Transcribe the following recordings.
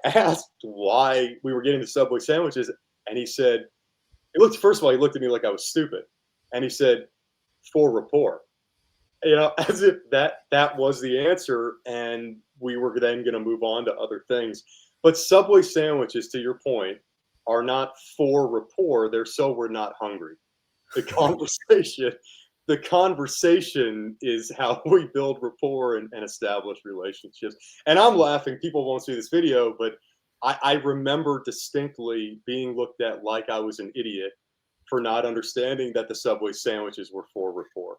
I asked why we were getting the Subway sandwiches, and he said, he looked, first of all, he looked at me like I was stupid. And he said, for rapport. As if that was the answer, and we were then going to move on to other things. But Subway sandwiches, to your point, are not for rapport. They're so we're not hungry. The conversation, the conversation is how we build rapport and establish relationships. And I'm laughing. People won't see this video, but I remember distinctly being looked at like I was an idiot for not understanding that the Subway sandwiches were for rapport.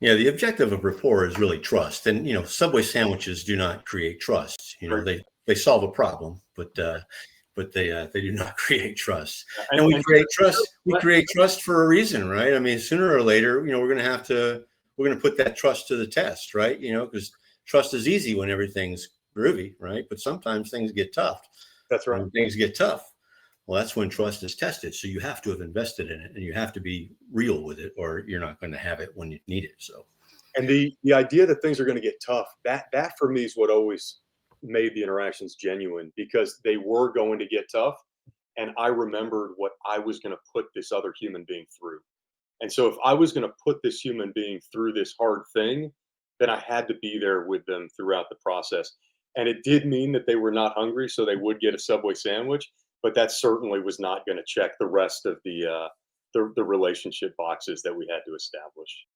Yeah, the objective of rapport is really trust, and Subway sandwiches do not create trust. Right. They solve a problem, but they do not create trust. And, And we and create trust. We create trust for a reason, right? I mean, sooner or later, we're going to put that trust to the test, right? Because trust is easy when everything's groovy, right? But sometimes things get tough. That's right. When things get tough, well, that's when trust is tested. So you have to have invested in it, and you have to be real with it, or you're not going to have it when you need it. So, and the idea that things are going to get tough, that for me is what always made the interactions genuine, because they were going to get tough, and I remembered what I was going to put this other human being through. And so if I was going to put this human being through this hard thing, then I had to be there with them throughout the process. And it did mean that they were not hungry, so they would get a Subway sandwich, but that certainly was not going to check the rest of the relationship boxes that we had to establish.